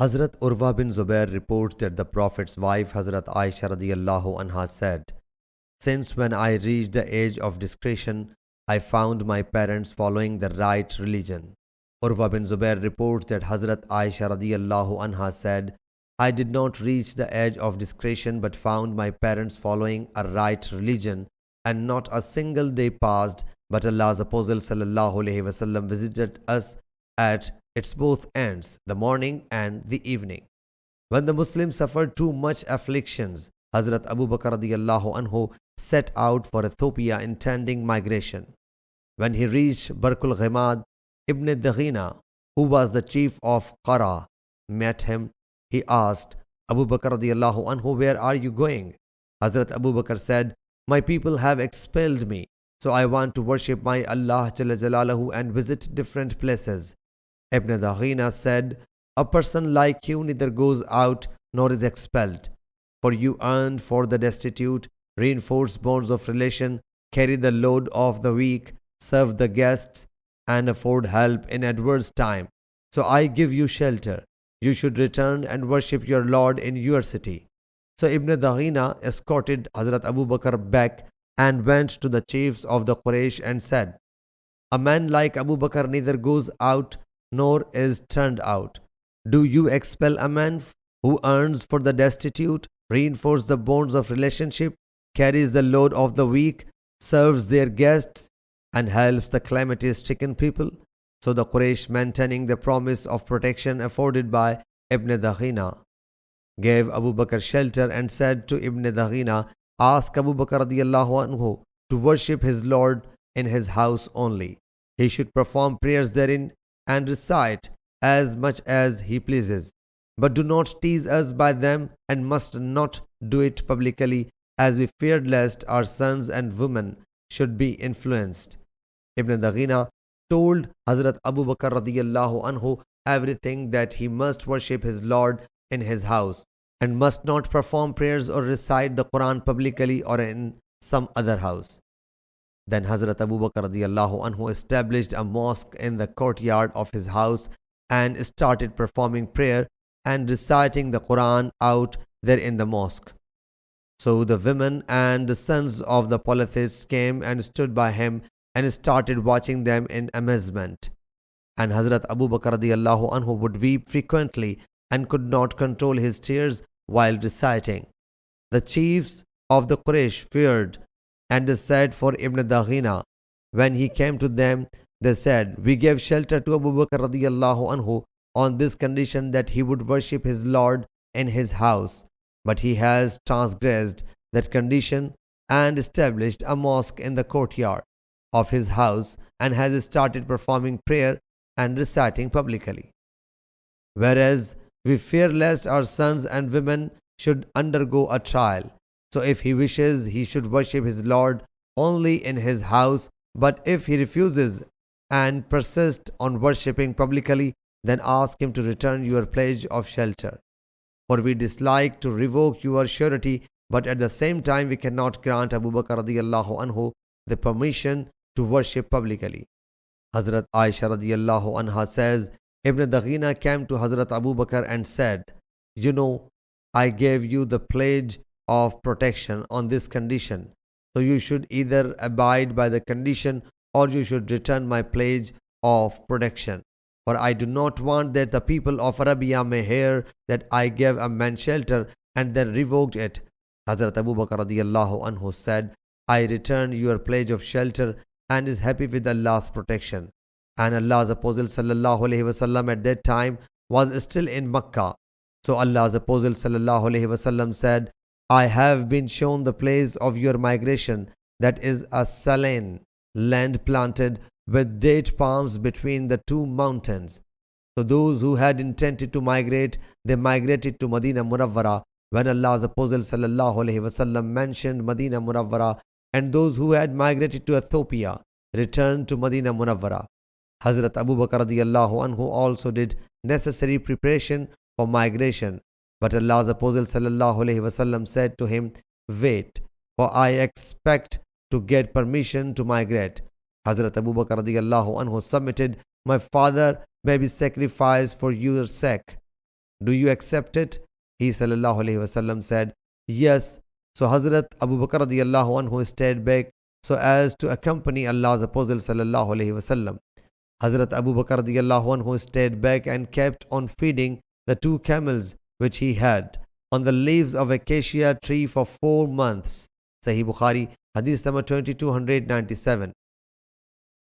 Hazrat Urwa bin Zubair reports that the Prophet's wife Hazrat Aisha radiyallahu anha said, "Since when I reached the age of discretion, I found my parents following the right religion." Urwa bin Zubair reports that Hazrat Aisha radiyallahu anha said, "I did not reach the age of discretion but found my parents following a right religion, and not a single day passed but Allah's Apostle sallallahu alaihi wasallam visited us at its both ends, the morning and the evening. When the Muslims suffered too much afflictions, Hazrat Abu Bakr radiyallahu anhu set out for Ethiopia intending migration. When he reached Barkul Ghimad, Ibn Daghina, who was the chief of Qara, met him. He asked Abu Bakr radiyallahu anhu, "Where are you going?" Hazrat Abu Bakr said, "My people have expelled me, so I want to worship my Allah Jalla Jalaluhu and visit different places." Ibn Daghina said, "A person like you neither goes out nor is expelled, for you earn for the destitute, reinforce bonds of relation, carry the load of the weak, serve the guests, and afford help in adverse time. So I give you shelter. You should return and worship your Lord in your city." So Ibn Daghina escorted Hazrat Abu Bakr back and went to the chiefs of the Quraysh and said, "A man like Abu Bakr neither goes out nor is turned out. Do you expel a man who earns for the destitute, reinforces the bonds of relationship, carries the load of the weak, serves their guests, and helps the calamity-stricken people?" So the Quraysh, maintaining the promise of protection afforded by Ibn Daghina, gave Abu Bakr shelter and said to Ibn Daghina, "Ask Abu Bakr radiyallahu anhu to worship his Lord in his house only. He should perform prayers therein and recite as much as he pleases. But do not tease us by them, and must not do it publicly, as we feared lest our sons and women should be influenced." Ibn Daghina told Hazrat Abu Bakr radiyallahu anhu everything, that he must worship his Lord in his house and must not perform prayers or recite the Quran publicly or in some other house. Then Hazrat Abu Bakr radiyallahu anhu established a mosque in the courtyard of his house and started performing prayer and reciting the Quran out there in the mosque. So the women and the sons of the polytheists came and stood by him and started watching them in amazement. And Hazrat Abu Bakr radiyallahu anhu would weep frequently and could not control his tears while reciting. The chiefs of the Quraysh feared, and they said for Ibn Daghina, when he came to them, they said, "We gave shelter to Abu Bakr radiyallahu anhu on this condition, that he would worship his Lord in his house. But he has transgressed that condition and established a mosque in the courtyard of his house and has started performing prayer and reciting publicly. Whereas we fear lest our sons and women should undergo a trial. So if he wishes, he should worship his Lord only in his house. But if he refuses and persists on worshipping publicly, then ask him to return your pledge of shelter. For we dislike to revoke your surety, but at the same time we cannot grant Abu Bakr radiyallahu anhu the permission to worship publicly." Hazrat Aisha radiyallahu anha says, Ibn Daghina came to Hazrat Abu Bakr and said, "You know, I gave you the pledge of protection on this condition, so you should either abide by the condition or you should return my pledge of protection. For I do not want that the people of Arabia may hear that I gave a man shelter and then revoked it." Hazrat Abu Bakr radiyallahu anhu said, "I returned your pledge of shelter and is happy with Allah's protection." And Allah's Apostle sallallahu alaihi wasallam at that time was still in Makkah. So Allah's Apostle sallallahu alaihi wasallam said, "I have been shown the place of your migration, that is a saline land planted with date palms between the two mountains." So those who had intended to migrate, they migrated to Medina Munawwara when Allah's Apostle sallallahu alaihi wasallam mentioned Medina Munawwara, and those who had migrated to Ethiopia returned to Medina Munawwara. Hazrat Abu Bakr radiyallahu anhu also did necessary preparation for migration, but Allah's Apostle sallallahu alaihi wasallam said to him, "Wait, for I expect to get permission to migrate." Hazrat Abu Bakr radiyallahu anhu submitted, "My father may be sacrificed for your sake." Do you accept it? He sallallahu alaihi wasallam said, yes. So Hazrat Abu Bakr radiallahu anhu stayed back so as to accompany Allah's Apostle sallallahu alaihi wasallam. Hazrat Abu Bakr radiallahu anhu stayed back and kept on feeding the two camels which he had on the leaves of acacia tree for 4 months. Sahih Bukhari, Hadith number 2297.